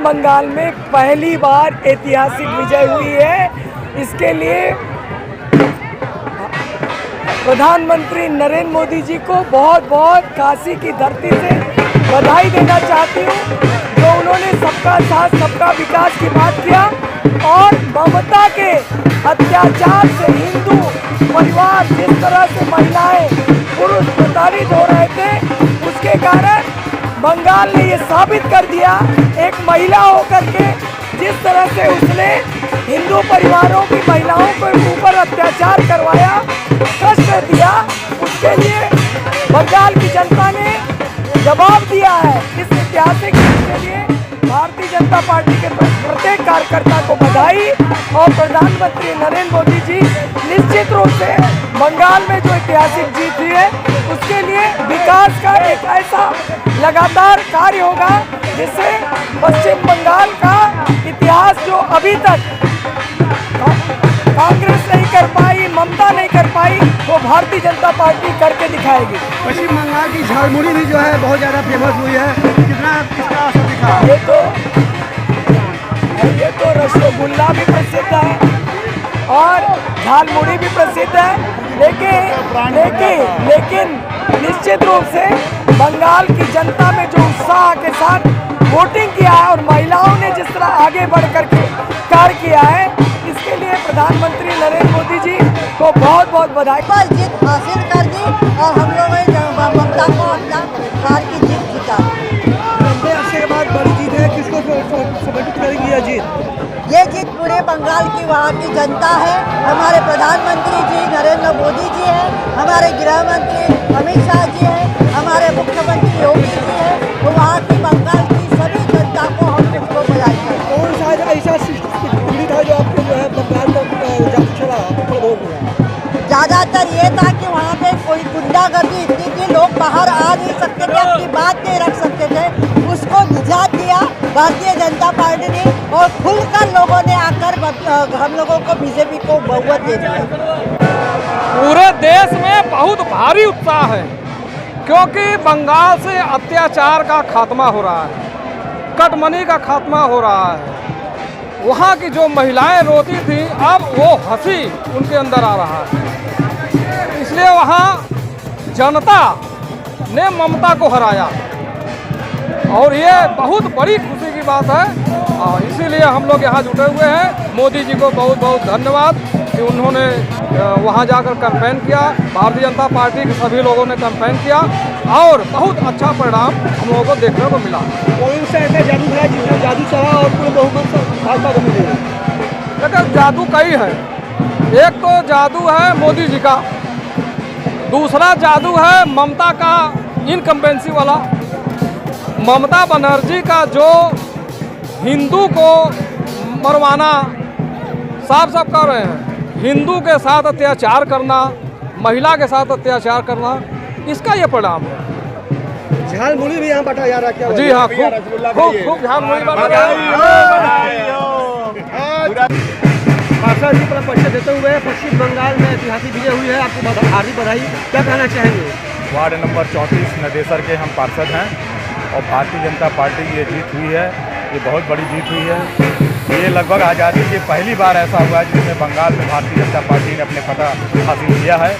बंगाल में पहली बार ऐतिहासिक विजय हुई है। इसके लिए प्रधानमंत्री नरेंद्र मोदी जी को बहुत बहुत काशी की धरती से बधाई देना चाहती हूँ, जो उन्होंने सबका साथ सबका विकास की बात किया और ममता के अत्याचार से हिंदू परिवार जिस तरह से महिलाएं पुरुष प्रताड़ित हो रहे थे, उसके कारण बंगाल ने ये साबित कर दिया एक महिला होकर के जिस तरह से उसने हिंदू परिवारों की महिलाओं के ऊपर अत्याचार करवाया, कष्ट दिया, उसके लिए बंगाल की जनता ने जवाब दिया है। इस ऐतिहासिक के लिए भारतीय जनता पार्टी के प्रत्येक कार्यकर्ता को बधाई और प्रधानमंत्री नरेंद्र मोदी जी निश्चित रूप से बंगाल में जो ऐतिहासिक जीत हुई है उसके लिए विकास का एक ऐसा लगातार कार्य होगा जिससे पश्चिम बंगाल का इतिहास जो अभी तक कांग्रेस नहीं कर पाई, ममता नहीं कर पाई, वो भारतीय जनता पार्टी करके दिखाएगी। पश्चिम बंगाल की झालमुड़ी भी जो है बहुत ज़्यादा फेमस हुई है, कितना किसका असर दिखा? ये तो रसगुल्ला भी प्रसिद्ध है और झालमुड़ी भी प्रसिद्ध है, लेकिन निश्चित रूप से बंगाल की जनता में जो उत्साह के साथ वोटिंग किया है और महिलाओं ने जिस तरह आगे बढ़ करके कार्य किया है, इसके लिए प्रधानमंत्री नरेंद्र मोदी जी को बहुत बहुत बधाई। पर जीत हासिल कर दी और हम लोगों ने ममता को अपना हार की जीत जीता। लंबे अरसे के बाद बड़ी जीत है, किसको समर्पित करेंगी यह जीत? ये जीत पूरे बंगाल की वहाँ की जनता है, हमारे प्रधानमंत्री जी नरेंद्र मोदी जी हैं, हमारे गृह मंत्री अमित शाह जी हैं, हमारे मुख्यमंत्री योगी जी हैं, तो वहाँ की बंगाल की सभी जनता को हम सबको बधाई हैं। कौन सा ऐसा दिल्ली था जो आपको जो है बंगाल का जादू चला प्रभाव हुआ? ज़्यादातर ये था कि वहाँ पे कोई गुंडागर्दी इतनी थी, लोग बाहर आ नहीं सकते थे, अपनी बात नहीं रख सकते थे, उसको निजात दिया भारतीय जनता पार्टी ने और खुलकर लोगों ने आकर हम लोगों को बीजेपी को बहुमत दे दिया। पूरे देश में बहुत भारी उत्साह है क्योंकि बंगाल से अत्याचार का खात्मा हो रहा है, कटमनी का खात्मा हो रहा है। वहाँ की जो महिलाएं रोती थी अब वो हंसी उनके अंदर आ रहा है, इसलिए वहाँ जनता ने ममता को हराया और ये बहुत बड़ी खुशी की बात है। और इसीलिए हम लोग यहाँ जुटे हुए हैं। मोदी जी को बहुत बहुत धन्यवाद कि उन्होंने वहाँ जाकर कैंपेन किया, भारतीय जनता पार्टी के सभी लोगों ने कैंपेन किया और बहुत अच्छा परिणाम हम लोगों को देखने को मिला। कौन सा ऐसा जादू है जिसमें जादू चला और पूरे बहुमत भाजपा को मिले? लेकिन जादू कई है, एक तो जादू है मोदी जी का, दूसरा जादू है ममता का इनकम्बेंसी वाला। ममता बनर्जी का जो हिंदू को मरवाना साफ साफ कर रहे हैं, हिंदू के साथ अत्याचार करना, महिला के साथ अत्याचार करना, इसका ये परिणाम है। झालमुड़ी भी यहाँ बटा जा रहा है क्या? जी हाँ, खूब झालमुड़ी बटा रहा है। पार्षद जी पर परिचय देते हुए पश्चिम बंगाल में ऐतिहासिक विजय हुई है, आपको हार्दिक बधाई, क्या कहना चाहेंगे? वार्ड नंबर 34 नदेसर के हम पार्षद हैं और भारतीय जनता पार्टी की ये जीत हुई है, ये बहुत बड़ी जीत हुई है। ये लगभग आज़ादी की पहली बार ऐसा हुआ है जिसमें बंगाल में भारतीय जनता पार्टी ने अपने फतह हासिल किया है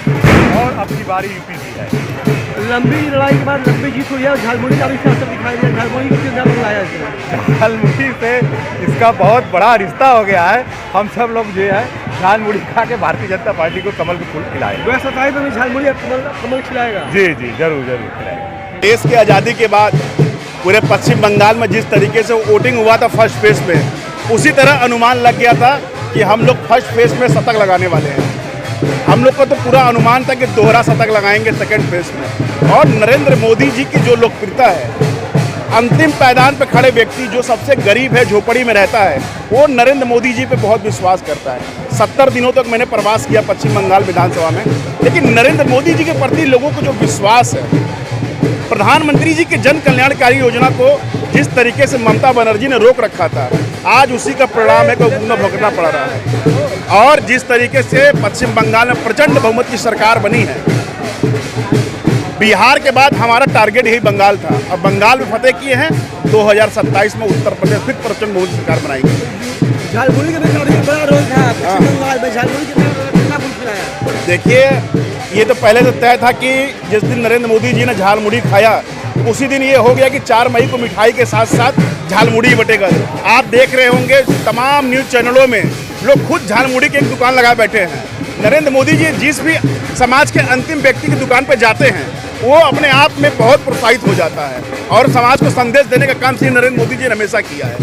और अब की बारी यूपी की है। लंबी लड़ाई के बाद लंबी जीत हुई है और झालमुड़ी का भी असर दिखाई दिया। झालमुड़ी को कितना बुलाया इसमें? झालमुड़ी से इसका बहुत बड़ा रिश्ता हो गया है। हम सब लोग जो है झालमुड़ी खा के भारतीय जनता पार्टी को कमल के फूल खिलाए। 27 में भी झालमुड़ी कमल खिलाएगा? जी जी, जरूर जरूर खिलाएगा। देश की आज़ादी के बाद पूरे पश्चिम बंगाल में जिस तरीके से वोटिंग हुआ था फर्स्ट फेज में, उसी तरह अनुमान लग गया था कि हम लोग फर्स्ट फेज में शतक लगाने वाले हैं। हम लोग का तो पूरा अनुमान था कि दोहरा शतक लगाएंगे सेकंड फेज में। और नरेंद्र मोदी जी की जो लोकप्रियता है, अंतिम पायदान पर खड़े व्यक्ति जो सबसे गरीब है, झोपड़ी में रहता है, वो नरेंद्र मोदी जी पे बहुत विश्वास करता है। 70 दिनों तक मैंने प्रवास किया पश्चिम बंगाल विधानसभा में, लेकिन नरेंद्र मोदी जी के प्रति लोगों को जो विश्वास है, प्रधानमंत्री जी के जन कल्याणकारी योजना को जिस तरीके से ममता बनर्जी ने रोक रखा था, आज उसी का परिणाम है कि उन्हें भुगतना पड़ रहा है। और जिस तरीके से पश्चिम बंगाल में प्रचंड बहुमत की सरकार बनी है, बिहार के बाद हमारा टारगेट यही बंगाल था और बंगाल में फतेह किए हैं। 2027 में उत्तर प्रदेश फिर प्रचंड बहुमत की सरकार बनाएगी। झालमुड़ी का भी बड़ा रोल था पश्चिम बंगाल में, झालमुड़ी कितना वोट गिराया? देखिए, ये तो पहले से तय था कि जिस दिन नरेंद्र मोदी जी ने झालमुड़ी खाया उसी दिन ये हो गया कि 4 मई को मिठाई के साथ साथ झालमुड़ी बटेगा। आप देख रहे होंगे तमाम न्यूज़ चैनलों में लोग खुद झालमुड़ी की एक दुकान लगा बैठे हैं। नरेंद्र मोदी जी जिस भी समाज के अंतिम व्यक्ति की दुकान पर जाते हैं वो अपने आप में बहुत प्रोत्साहित हो जाता है और समाज को संदेश देने का काम श्री नरेंद्र मोदी जी ने हमेशा किया है।